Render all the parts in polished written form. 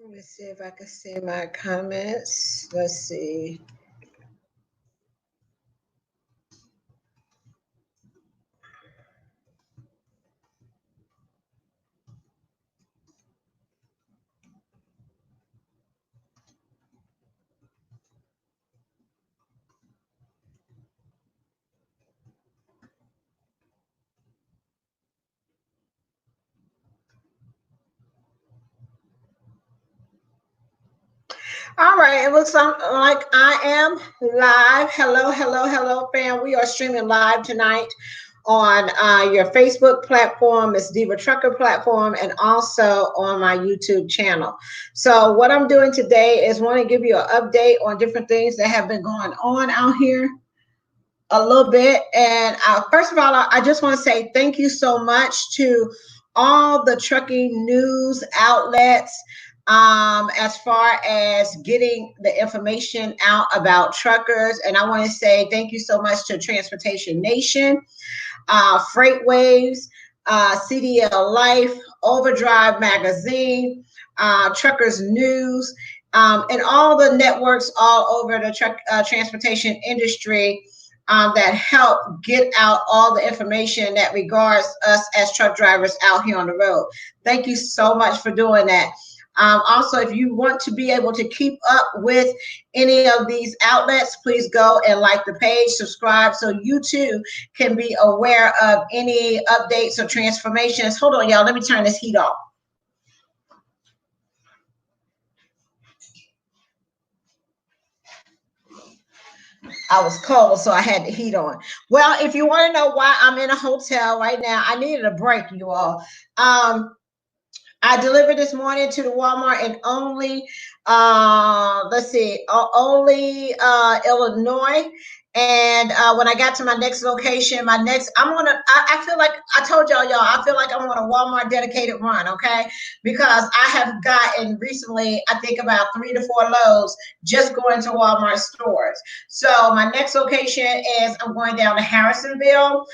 Let me see if I can see my comments. Let's see. All right, it looks like I am live. Hello, hello, hello, fam. We are streaming live tonight on your Facebook platform, Miss Diva Trucker platform, and also on my YouTube channel. So what I'm doing today is want to give you an update on different things that have been going on out here a little bit. And first of all, I just want to say thank you so much to all the trucking news outlets as far as getting the information out about truckers. And I want to say thank you so much to Transportation Nation, Freightways, CDL Life, Overdrive Magazine, Truckers News, and all the networks all over the truck transportation industry that help get out all the information that regards us as truck drivers out here on the road. Thank you so much for doing that. Also, if you want to be able to keep up with any of these outlets, please go and like the page, subscribe, so you too can be aware of any updates or transformations. Hold on, y'all. Let me turn this heat off. I was cold, so I had the heat on. Well, if you want to know why I'm in a hotel right now, I needed a break, you all. I delivered this morning to the Walmart in only, only Illinois. And when I got to my next location, I feel like I told y'all, I feel like I'm on a Walmart dedicated run, okay? Because I have gotten recently, I think about 3 to 4 loads just going to Walmart stores. So my next location is I'm going down to Harrisonville,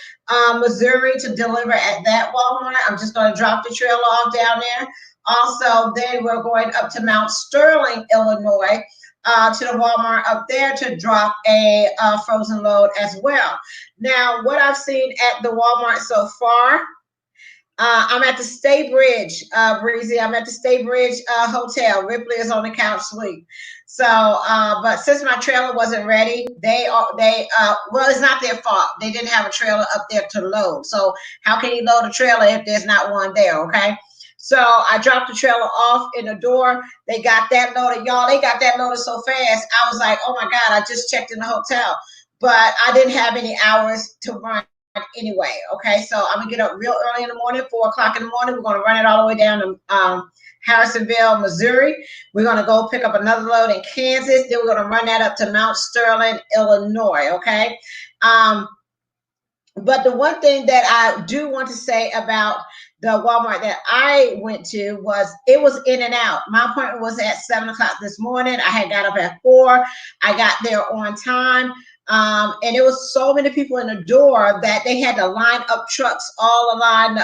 Missouri to deliver at that Walmart. I'm just going to drop the trailer off down there. Also, then we're going up to Mount Sterling, Illinois, to the Walmart up there to drop a frozen load as well. Now, what I've seen at the Walmart so far, I'm at the Staybridge, Breezy. I'm at the Staybridge Hotel. Ripley is on the couch sleep. So, but since my trailer wasn't ready, well, it's not their fault. They didn't have a trailer up there to load. So how can you load a trailer if there's not one there, okay? So I dropped the trailer off in the door. They got that loaded. Y'all, they got that loaded so fast. I was like, oh my God, I just checked in the hotel. But I didn't have any hours to run anyway, okay? So I'm gonna get up real early in the morning, 4 o'clock in the morning. We're gonna run it all the way down to Harrisonville, Missouri. We're gonna go pick up another load in Kansas. Then we're gonna run that up to Mount Sterling, Illinois, okay? But the one thing that I do want to say about the Walmart that I went to was it was in and out. My appointment was at 7 o'clock this morning. I had got up at 4. I got there on time. And it was so many people in the door that they had to line up trucks all aligned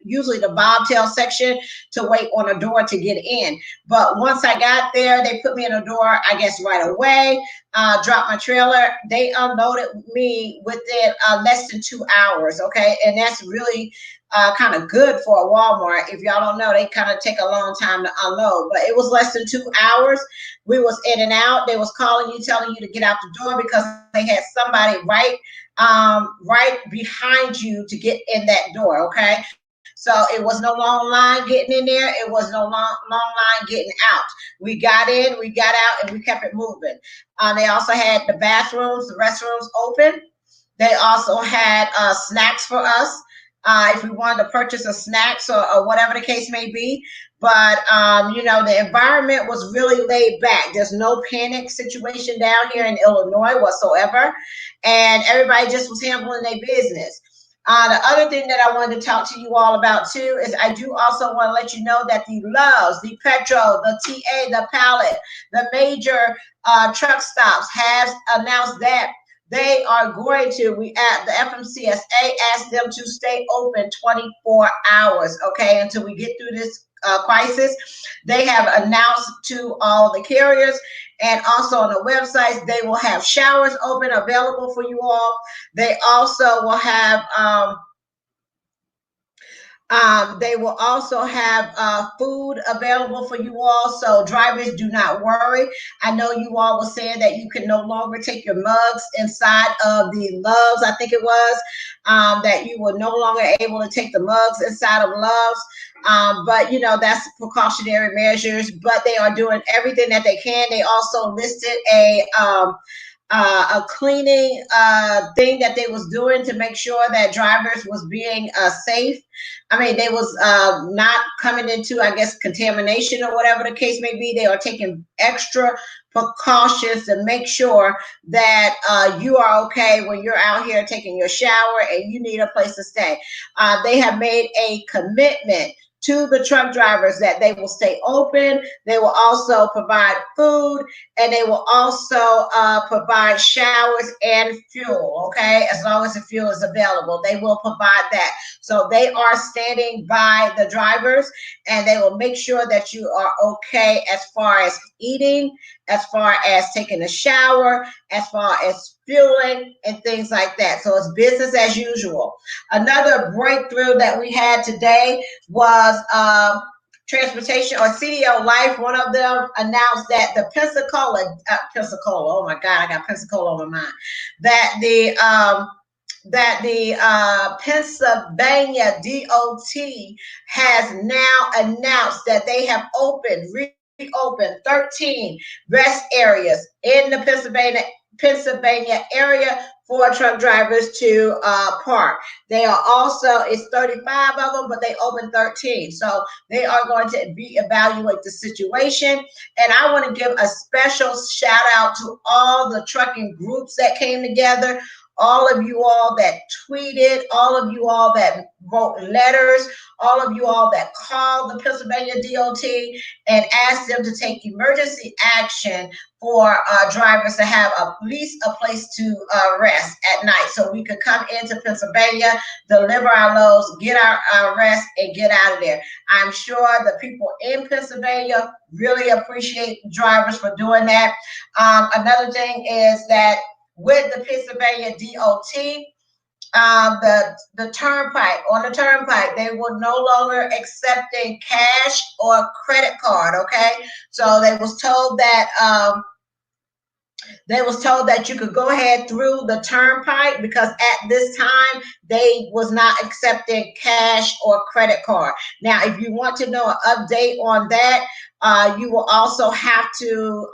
usually the bobtail section to wait on a door to get in. But once I got there, they put me in a door, I guess, right away. Dropped my trailer. They unloaded me within less than 2 hours. Okay, and that's really kind of good for a Walmart. If y'all don't know, they kind of take a long time to unload, but it was less than 2 hours. We was in and out. They was calling you, telling you to get out the door because they had somebody right behind you to get in that door. Okay, so it was no long line getting in there. It was no long line getting out. We got in, we got out, and we kept it moving. They also had the bathrooms, the restrooms open. They also had snacks for us if we wanted to purchase a snacks or whatever the case may be. But, the environment was really laid back. There's no panic situation down here in Illinois whatsoever. And everybody just was handling their business. The other thing that I wanted to talk to you all about too is I do also want to let you know that the Loves, the Petro, the TA, the Pallet, the major truck stops have announced that they are going to, we at the FMCSA asked them to stay open 24 hours, okay, until we get through this crisis. They have announced to all the carriers and also on the websites, they will have showers open available for you all. They also will have they will also have food available for you all, so drivers do not worry. I know you all were saying that you can no longer take your mugs inside of the Loves, I think it was, that you were no longer able to take the mugs inside of Loves. But, you know, that's precautionary measures, but they are doing everything that they can. They also listed a cleaning thing that they was doing to make sure that drivers was being safe. I mean, they was not coming into, I guess, contamination or whatever the case may be. They are taking extra precautions to make sure that you are okay when you're out here taking your shower and you need a place to stay. They have made a commitment to the truck drivers that they will stay open. They will also provide food, and they will also provide showers and fuel, okay? As long as the fuel is available, they will provide that. So they are standing by the drivers, and they will make sure that you are okay as far as eating, as far as taking a shower, as far as fueling and things like that. So it's business as usual. Another breakthrough that we had today was transportation or CDO Life. One of them announced that the Pensacola, oh my God, I got Pensacola on my mind, that the Pennsylvania DOT has now announced that they have reopened 13 rest areas in the Pennsylvania area for truck drivers to park. They are also, it's 35 of them, but they open 13. So they are going to reevaluate the situation. And I want to give a special shout out to all the trucking groups that came together, all of you all that tweeted, all of you all that wrote letters, all of you all that called the Pennsylvania DOT and asked them to take emergency action for drivers to have at least a place to rest at night, so we could come into Pennsylvania, deliver our loads, get our rest, and get out of there. I'm sure the people in Pennsylvania really appreciate drivers for doing that. Another thing is that with the Pennsylvania DOT, the turnpike, on the turnpike, they were no longer accepting cash or credit card, okay? So they was told that you could go ahead through the turnpike, because at this time they was not accepting cash or credit card. Now, if you want to know an update on that, you will also have to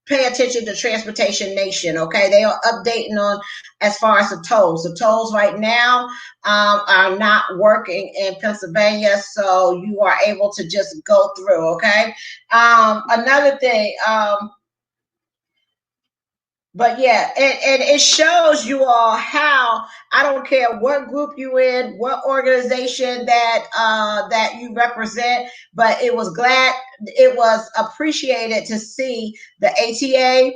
pay attention to Transportation Nation, okay? They are updating on as far as the tolls. The tolls right now are not working in Pennsylvania, so you are able to just go through, okay? Another thing, but yeah, and it shows you all how, I don't care what group you in, what organization that you represent, but it was appreciated to see the ATA,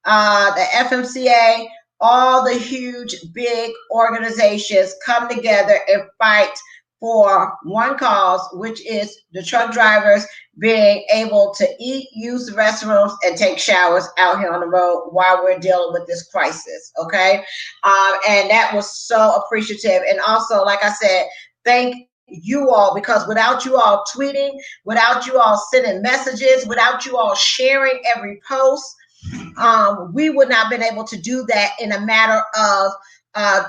the FMCA, all the huge big organizations come together and fight for one cause, which is the truck drivers being able to eat, use the restrooms, and take showers out here on the road while we're dealing with this crisis, okay? And that was so appreciative. And also, like I said, thank you all, because without you all tweeting, without you all sending messages, without you all sharing every post, we would not have been able to do that in a matter of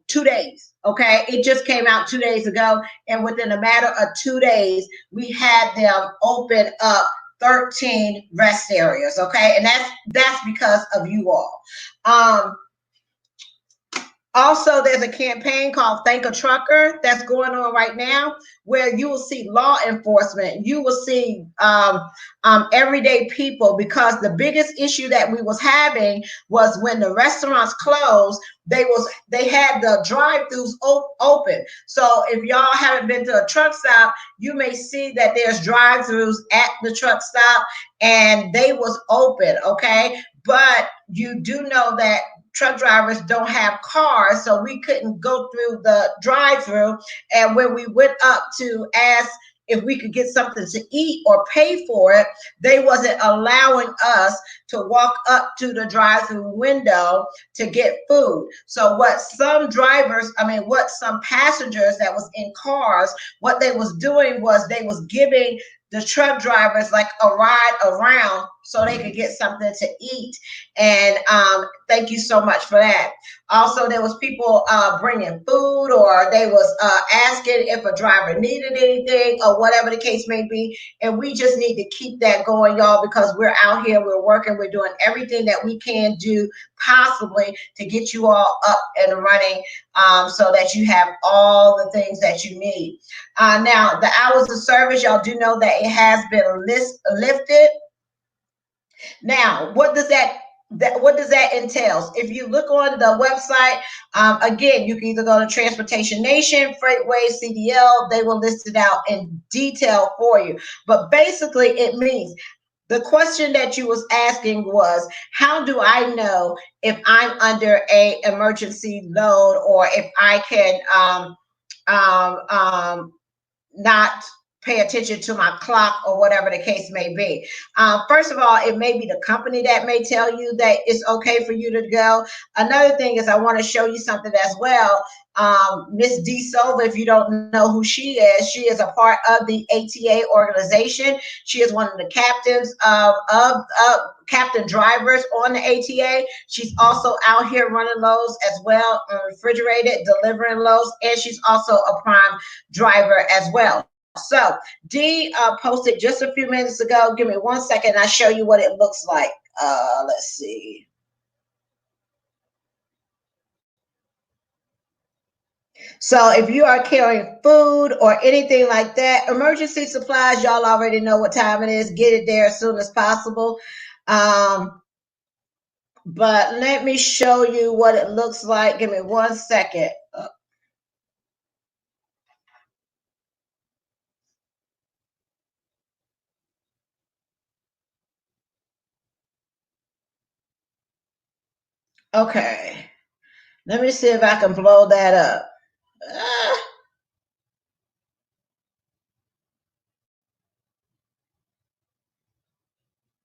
2 days. Okay, it just came out 2 days ago, and within a matter of 2 days, we had them open up 13 rest areas. Okay, and that's because of you all. Also, there's a campaign called Thank a Trucker that's going on right now, where you will see law enforcement, you will see everyday people, because the biggest issue that we was having was when the restaurants closed, they had the drive-throughs open. So if y'all haven't been to a truck stop, you may see that there's drive-throughs at the truck stop, and they was open, okay? But you do know that truck drivers don't have cars, so we couldn't go through the drive-through. And when we went up to ask if we could get something to eat or pay for it, they wasn't allowing us to walk up to the drive-through window to get food. So what some passengers that was in cars, what they was doing was they was giving the truck drivers like a ride around so they could get something to eat. And thank you so much for that. Also, there was people bringing food, or they was asking if a driver needed anything or whatever the case may be. And we just need to keep that going, y'all, because we're out here, we're working, we're doing everything that we can do possibly to get you all up and running, so that you have all the things that you need. Now, the hours of service, y'all do know that it has been lifted. Now, what does that entails? If you look on the website, again, you can either go to Transportation Nation, Freightways, CDL. They will list it out in detail for you. But basically, it means the question that you was asking was, how do I know if I'm under a emergency load, or if I can not pay attention to my clock, or whatever the case may be. First of all, it may be the company that may tell you that it's okay for you to go. Another thing is, I want to show you something as well. Miss D Silva, if you don't know who she is a part of the ATA organization. She is one of the captains of captain drivers on the ATA. She's also out here running loads as well, refrigerated, delivering loads, and she's also a prime driver as well. So Dee posted just a few minutes ago. Give me 1 second. I'll show you what it looks like. Let's see. So if you are carrying food or anything like that, emergency supplies, y'all already know what time it is. Get it there as soon as possible. But let me show you what it looks like. Give me 1 second. Okay. Let me see if I can blow that up.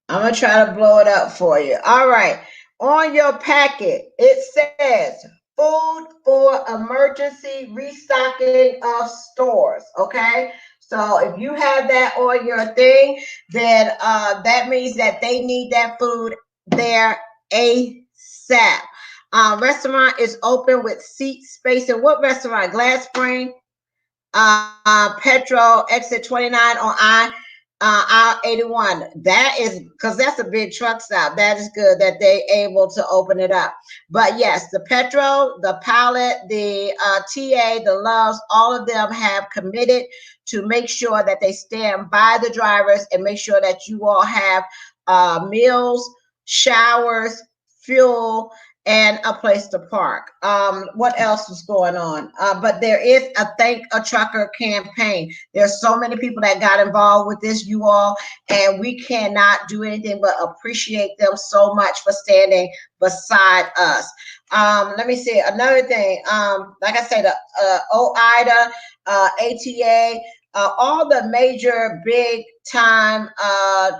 I'm going to try to blow it up for you. All right. On your packet, it says food for emergency restocking of stores. Okay. So if you have that on your thing, then that means that they need that food there ASAP. Restaurant is open with seat space. And what restaurant? Glass Spring, Petro, exit 29 on I-81. That is, because that's a big truck stop. That is good that they able to open it up. But yes, the Petro, the Pilot, the TA, the Loves, all of them have committed to make sure that they stand by the drivers and make sure that you all have meals, showers, fuel, and a place to park. What else was going on? But there is a Thank a Trucker campaign. There's so many people that got involved with this, you all, and we cannot do anything but appreciate them so much for standing beside us. Let me see another thing. Like I said, OIDA, ATA, all the major big time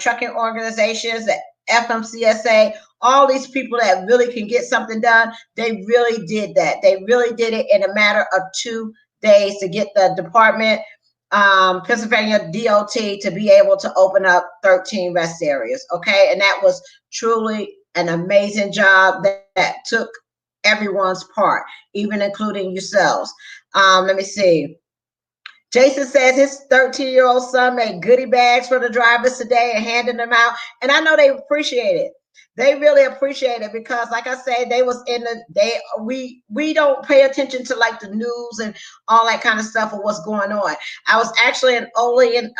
trucking organizations, the FMCSA, all these people that really can get something done, they really did that. They really did it in a matter of 2 days to get the department, Pennsylvania DOT, to be able to open up 13 rest areas. Okay. And that was truly an amazing job that took everyone's part, even including yourselves. Let me see. Jason says his 13-year-old son made goodie bags for the drivers today and handing them out. And I know they appreciate it. They really appreciate it because, like I said, they was in the we don't pay attention to like the news and all that kind of stuff of what's going on. I was actually in Ole,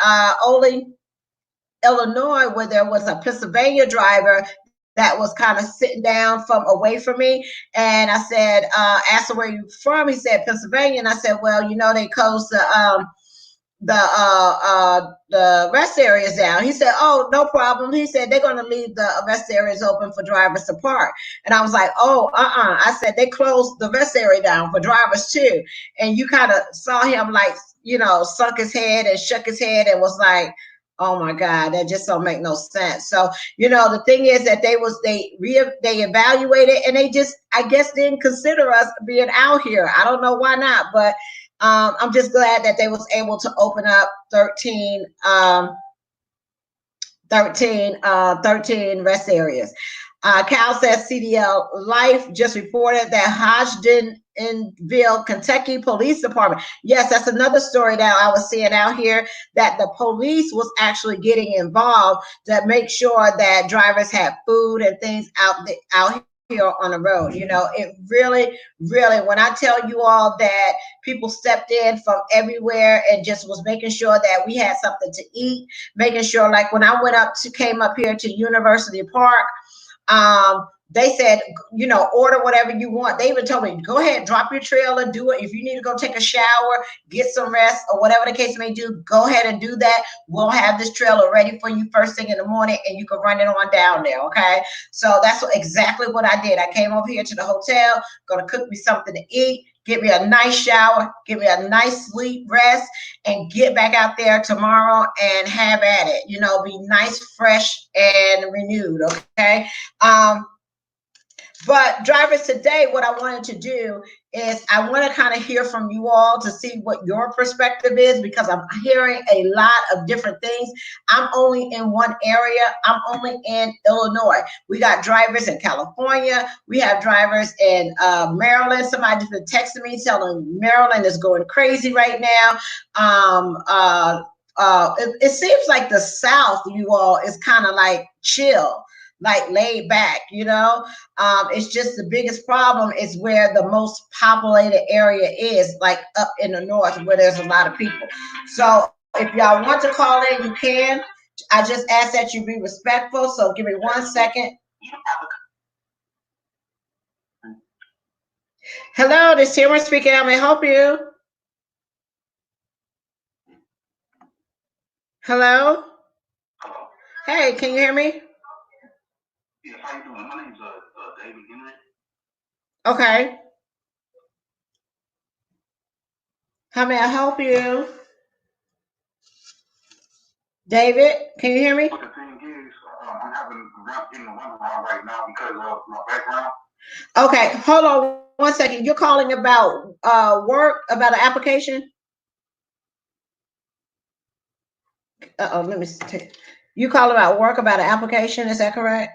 Illinois, where there was a Pennsylvania driver that was kind of sitting down from away from me. And I said, asked him where you from. He said Pennsylvania. And I said, well, you know, they closed the the rest areas down. He said, "Oh, no problem." He said they're going to leave the rest areas open for drivers to park. And I was like, "Oh, I said they closed the rest area down for drivers too." And you kind of saw him like, sunk his head and shook his head and was like, "Oh my God, that just don't make no sense." So, the thing is that they evaluated, and they just, I guess, didn't consider us being out here. I don't know why not, but I'm just glad that they was able to open up 13 rest areas. Cal says CDL Life just reported that Hodgenville, Kentucky Police Department. Yes, that's another story that I was seeing out here, that the police was actually getting involved to make sure that drivers had food and things out here on the road. It really, really, when I tell you all that people stepped in from everywhere and just was making sure that we had something to eat, making sure, like when I came up here to University Park, they said, order whatever you want. They even told me, go ahead, drop your trailer, do it. If you need to go take a shower, get some rest, or whatever the case may do, go ahead and do that. We'll have this trailer ready for you first thing in the morning, and you can run it on down there, okay? So that's exactly what I did. I came over here to the hotel, gonna cook me something to eat, get me a nice shower, give me a nice sleep, rest, and get back out there tomorrow and have at it. Be nice, fresh, and renewed, okay? But drivers, today, what I wanted to do is I want to kind of hear from you all to see what your perspective is, because I'm hearing a lot of different things. I'm only in one area. I'm only in Illinois. We got drivers in California. We have drivers in Maryland. Somebody just been texting me telling Maryland is going crazy right now. It seems like the South, you all, is kind of like chill, like laid back. It's just the biggest problem is where the most populated area is, like up in the north where there's a lot of people. So if y'all want to call in, you can. I just ask that you be respectful. So give me 1 second. Hello, this is Tamara speaking. How may I help you? Hello? Hey, can you hear me? Yes, how you doing? My name's David Henry. Okay. How may I help you? David, can you hear me? But the thing is, I'm having in the runaround right now because of my background. Okay, hold on 1 second. You're calling about work, about an application? Let me take. You call about work, about an application, is that correct?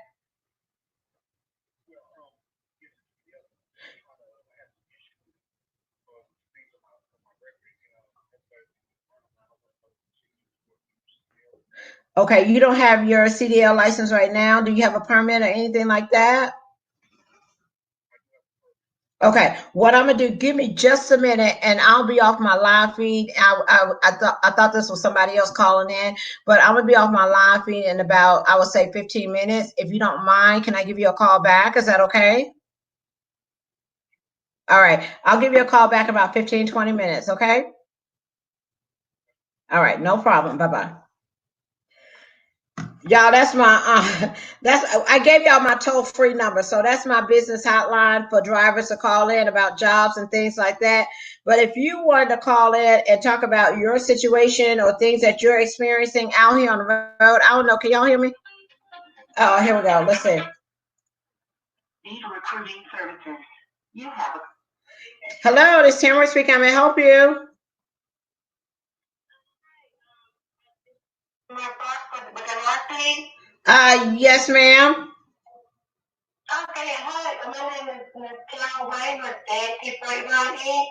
Okay, you don't have your CDL license right now. Do you have a permit or anything like that? Okay, what I'm gonna do? Give me just a minute, and I'll be off my live feed. I thought this was somebody else calling in, but I'm gonna be off my live feed in about, I would say, 15 minutes. If you don't mind, can I give you a call back? Is that okay? All right, I'll give you a call back about 15, 20 minutes. Okay. All right, no problem. Bye bye. Y'all, that's my I gave y'all my toll-free number. So that's my business hotline for drivers to call in about jobs and things like that. But if you wanted to call in and talk about your situation or things that you're experiencing out here on the road, I don't know. Can y'all hear me? Oh, here we go. Let's see. These recruiting services. You have a Hello, this is Tamara speaking. May I help you? with the last name? Yes, ma'am. Okay, hi. My name is Ms. Carol Wayne with AFP Freightways.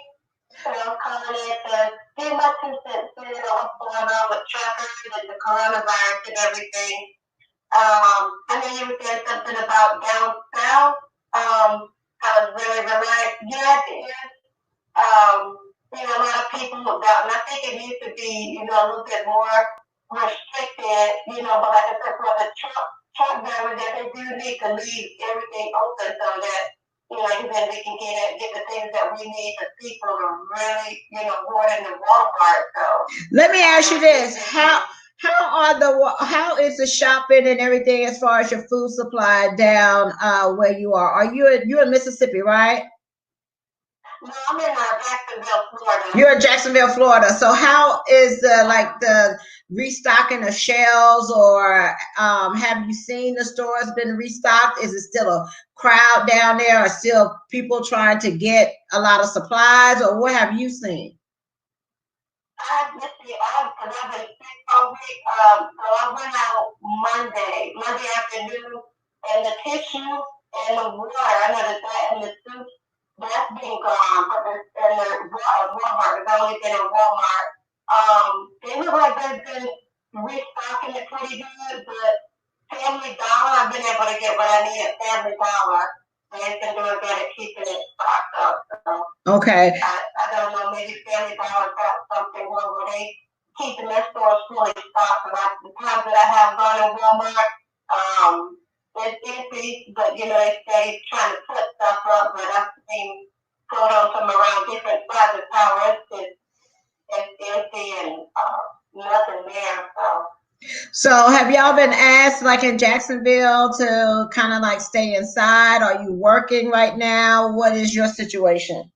And I'm calling it to give my 2 cents to what's going on with truckers and the coronavirus and everything. I know you were saying something about down south. I was really relaxed. Yeah, it is. A lot of people about, and I think it needs to be, a little bit more restricted, but like I said, for the truck drivers, that they do need to leave everything open so that like I said, we can get the things that we need to people are really, more than the Walmart. So let me ask you this: how is the shopping and everything as far as your food supply down where you are? Are you in Mississippi, right? No, I'm in Jacksonville, Florida. You're in Jacksonville, Florida. So how is the restocking the shelves, or have you seen the stores been restocked? Is it still a crowd down there? Are still people trying to get a lot of supplies, or what have you seen? I've been sick all week. So I went out Monday afternoon, and the tissue and the water, I know that and the soup, that's been gone. But Walmart, it's only been in Walmart. They look like they've been restocking it pretty good, but Family Dollar, I've been able to get what I need at Family Dollar. They've been doing good at keeping it stocked up. So. Okay. I don't know, maybe Family Dollar got something where they keeping their stores fully stocked. And the times that I have gone to Walmart, it's empty, but they stay trying to put stuff up. But I've seen photos from around different sides of town. It's empty and nothing there. So have y'all been asked, like in Jacksonville, to kind of like stay inside? Are you working right now? What is your situation?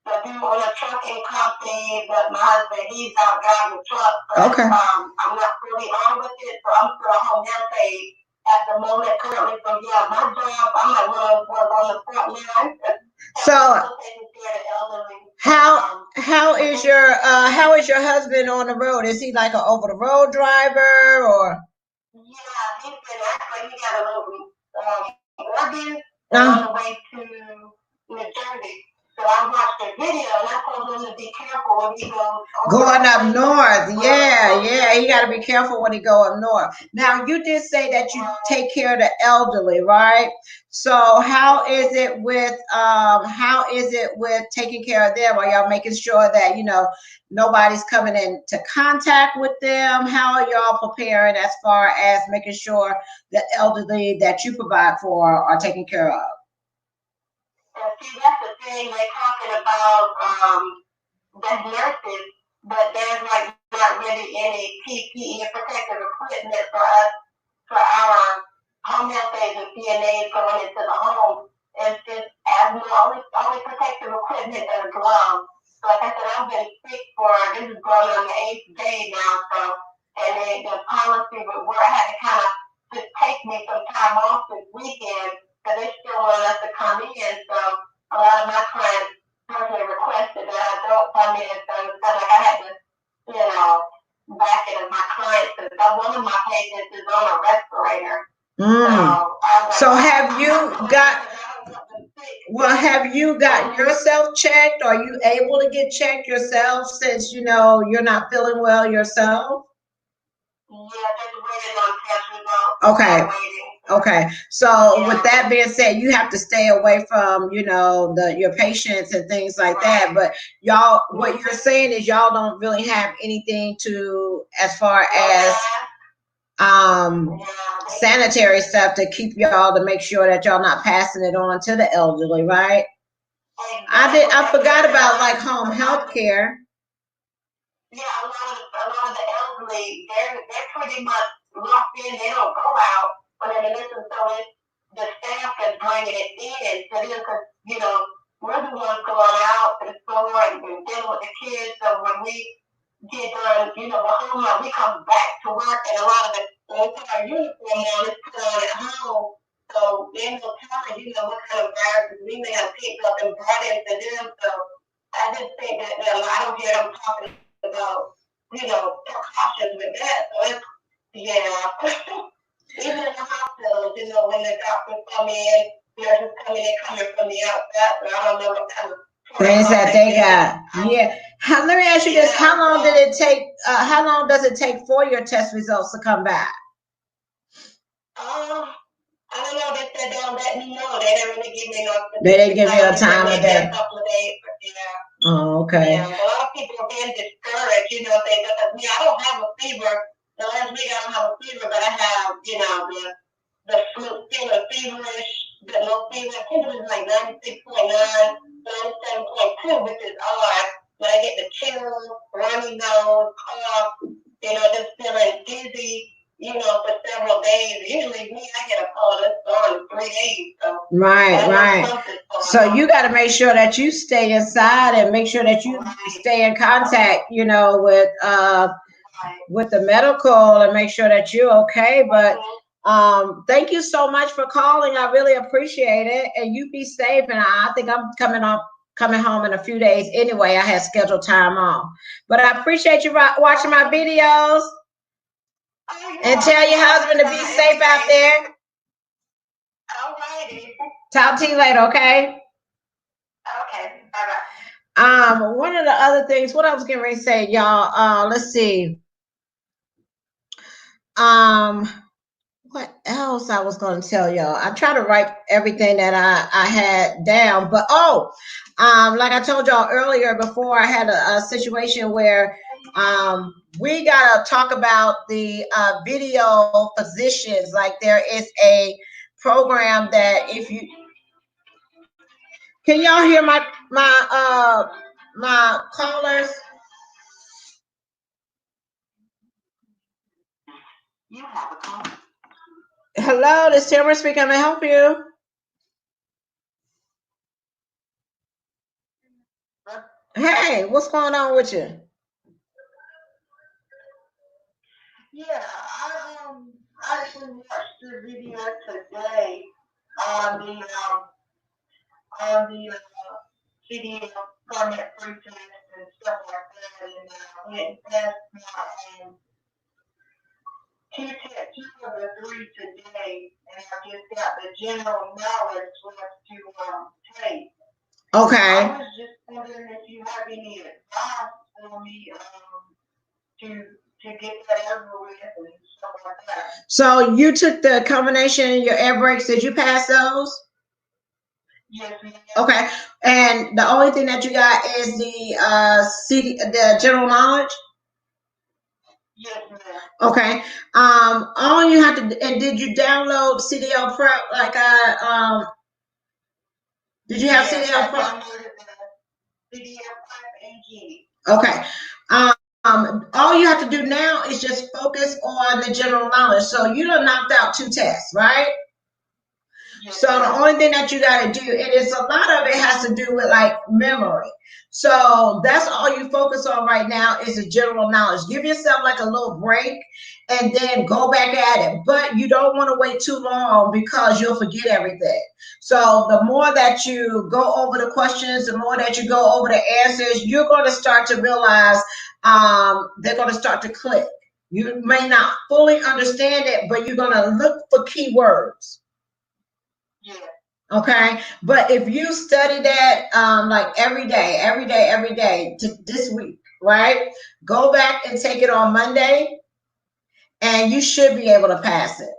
I do own a trucking company, but my husband, he's out driving the truck. But, Okay. I'm not really on with it, so I'm still a home health aide at the moment currently. So yeah, my job, I'm like on the front line. So how is your husband on the road? Is he like an over the road driver, or? Yeah, he's been actually, he got a little organ on the way to New Jersey. So I watched the video and I told him to be careful when he goes going up north. Yeah, you got to be careful when he go up north. Now, you did say that you take care of the elderly, right? So how is it with taking care of them? Are y'all making sure that nobody's coming into contact with them? How are y'all preparing as far as making sure the elderly that you provide for are taken care of? See, that's the thing they're talking about the nurses, but there's like not really any PPE and protective equipment for us, for our home health aides and CNAs going into the home. It's just only protective equipment and a glove. So like I said, I've been sick this is going on the 8th day now, and the policy would work. I had to kind of just take me some time off this weekend, but they still want us to come in. So a lot of my clients personally requested that I don't come in. So it's kind of like I had to, back it as my clients. Because one of my patients is on a respirator. So have you got yourself checked? Are you able to get checked yourself since you're not feeling well yourself? Yeah, just waiting on test results. Okay. So with that being said, you have to stay away from your patients and things like that. But y'all, what you're saying is y'all don't really have anything as far as sanitary stuff to keep y'all, to make sure that y'all not passing it on to the elderly, right? I forgot about like home health care. Yeah, a lot of the elderly, they're pretty much locked in. They don't go out when they're missing. So it's the staff that's bringing it in to them, because we're the ones going out to the store and dealing with the kids. So when we get done, we're home, we come back to work, and a lot of when we put our uniform on, it's put on at home. So they will tell us, what kind of viruses we may have picked up and brought into them. So I just think that I don't hear them talking about, precautions with that. So it's, even in the hospitals, when the doctors come in, nurses coming from the outside, but I don't know what kind of things that they got. Yeah. Let me ask you this: how long did it take? How long does it take for your test results to come back? I don't know. They said they'll let me know. They didn't really give me no. They didn't give you a time of day. A couple of days. Oh, okay. Yeah, a lot of people are being discouraged. I don't have a fever. The last week I don't have a fever, but I have, the feeling feverish, but no fever. I think it was like 96.9, 97.2, which is odd. But I get the chills, runny nose, cough, just feeling dizzy, for several days. Usually me, I get a call that's on 3 days. So right. So you got to make sure that you stay inside and make sure that you stay in contact, with the medical and make sure that you're okay. But thank you so much for calling. I really appreciate it. And you be safe. And I think I'm coming home in a few days anyway. I had scheduled time off. But I appreciate you watching my videos. And tell your husband to be safe out there. All righty. Talk to you later, okay? Okay. Bye-bye. One of the other things, what I was getting ready to say, y'all, let's see. What else I was going to tell y'all? I try to write everything that I had down, but like I told y'all earlier, before I had a situation where we got to talk about the video physicians. Like there is a program that if you can y'all hear my callers? You have a call. Hello, this is Tamara speaking. Can I help you? Hey, what's going on with you? Yeah, I actually watched the video today on the video permit free test and stuff like that, and went past my two of the three today, and I just got the general knowledge left to take. Okay. I was just wondering if you have any advice for me to get that over with and stuff like that. So you took the combination, your air brakes. Did you pass those? Yes, ma'am. Okay. And the only thing that you got is the general knowledge? Yes, ma'am. Okay. All you have to, and did you download CDL Prep like did you have CDL Prep? I downloaded the CDL Prep and Genie. Okay. All you have to do now is just focus on the general knowledge. So you done knocked out 2 tests, right? Yes. So the only thing that you got to do, and it's a lot of it has to do with like memory. So that's all you focus on right now is the general knowledge. Give yourself like a little break and then go back at it. But you don't want to wait too long because you'll forget everything. So the more that you go over the questions, the more that you go over the answers, you're going to start to realize they're going to start to click. You may not fully understand it, but you're going to look for keywords. Yeah. Okay. But if you study that like every day to this week, right? Go back and take it on Monday and you should be able to pass it.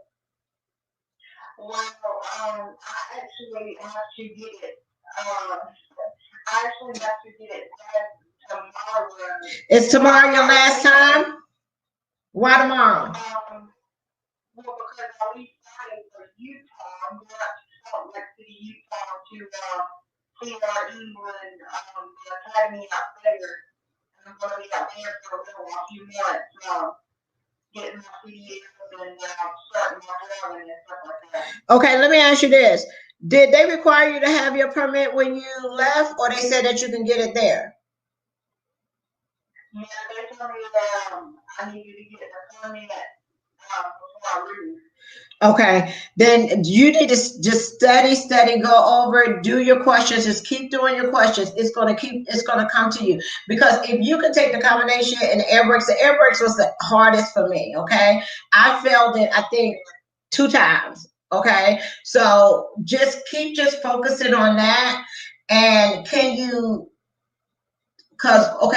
Well, I actually have to get it. I actually have to get it tomorrow. Is tomorrow your last time? Why tomorrow? Well, because I'll be starting for Utah. I'm going to Salt Lake City, Utah to see our England academy out there. And I'm going to be out there for a few months, getting my CDL and starting my driving and stuff like that. Okay, let me ask you this. Did they require you to have your permit when you left, or they said that you can get it there? Yeah, they told me that I needed to get the permit before I leave. Okay, then you need to just study, go over, do your questions, just keep doing your questions. It's going to come to you. Because if you can take the combination and the air brakes was the hardest for me, okay? I failed it, I think, 2 times, okay? So just keep focusing on that. And okay,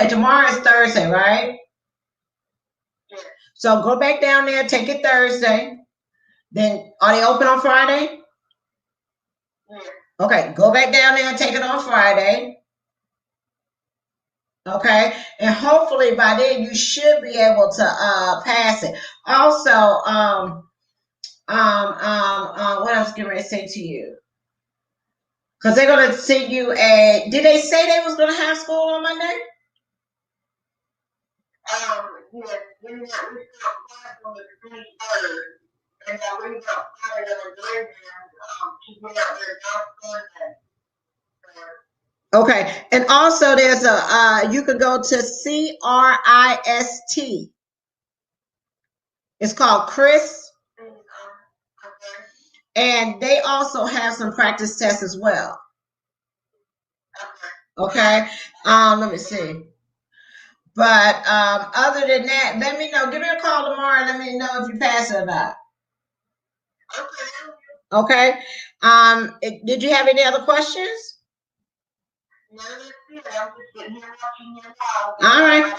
tomorrow is Thursday, right? Yeah. So go back down there, take it Thursday. Then are they open on Friday? Yeah. Okay, go back down there and take it on Friday. Okay, and hopefully by then you should be able to pass it. Also, What else can I say to you? Because they're gonna send you a. Did they say they was gonna have school on Monday? Yes, we got class on the 23rd, and we got started on the day to get out there on Sunday. Okay, and also there's a you can go to CRIST. It's called Chris, and they also have some practice tests as well. Okay, let me see. But other than that, let me know. Give me a call tomorrow. Let me know if you pass it or not. Okay. Did you have any other questions? All right.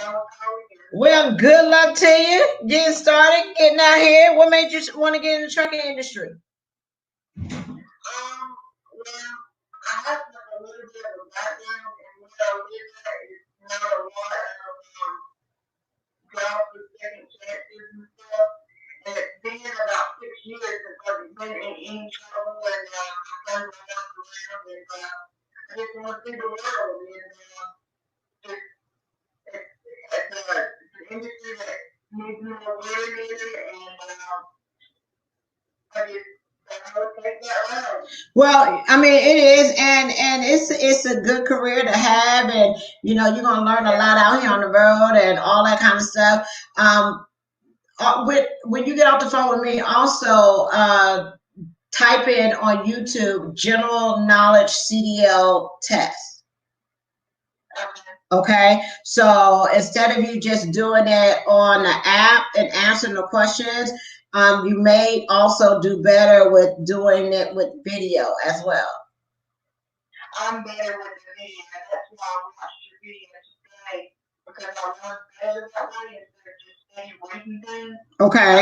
Well, good luck to you. Getting started, getting out here. What made you want to get in the trucking industry? Well, I have a little bit of a background, and what I live at is not a lot of jobs with second chances and stuff. And it's been about 6 years since I've been in any trouble, and I turned my life around, and I just want to see the world. And it's an industry that needs more women in it, and I just. Well, I mean, it is, and it's a good career to have, and you know you're gonna learn a lot out here on the road and all that kind of stuff. When you get off the phone with me, also type in on YouTube general knowledge CDL test. Okay, so instead of you just doing it on the app and answering the questions, you may also do better with doing it with video as well. I'm better with the video. That's why I watch your videos today, because I learn better that way instead of just saying reading things. Okay.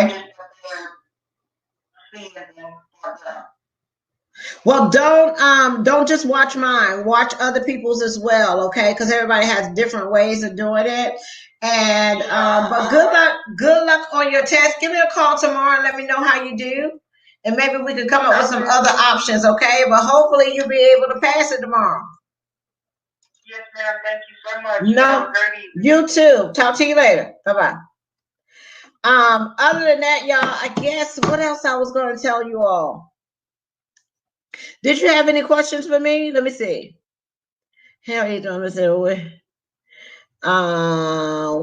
Well, don't just watch mine. Watch other people's as well, okay? Because everybody has different ways of doing it. And but good luck on your test. Give me a call tomorrow and let me know how you do. And maybe we can come up with some other options, okay? But hopefully you'll be able to pass it tomorrow. Yes, ma'am. Thank you so much. No, you too. Talk to you later. Bye-bye. Other than that, y'all, I guess what else I was going to tell you all. Did you have any questions for me? Let me see. How are you doing, Mr.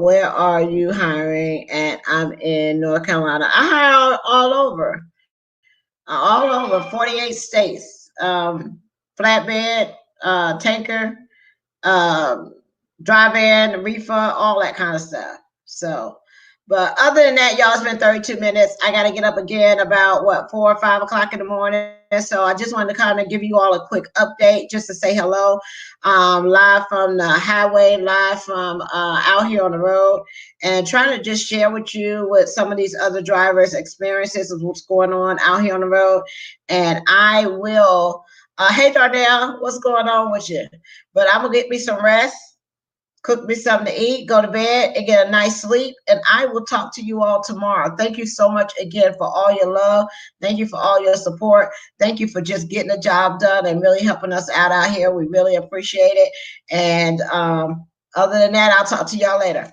Where are you hiring? And I'm in North Carolina. I hire all over. 48 states. Flatbed, tanker, drive-in, reefer, all that kind of stuff. So, but other than that, y'all, it's been 32 minutes. I got to get up again about 4 or 5 o'clock in the morning. So I just wanted to kind of give you all a quick update just to say hello. Live from the highway, live from out here on the road, and trying to just share with you with some of these other drivers' experiences of what's going on out here on the road. And I will, hey Darnell, what's going on with you? But I'm going to get me some rest. Cook me something to eat, go to bed, and get a nice sleep. And I will talk to you all tomorrow. Thank you so much again for all your love. Thank you for all your support. Thank you for just getting the job done and really helping us out here. We really appreciate it. And other than that, I'll talk to y'all later.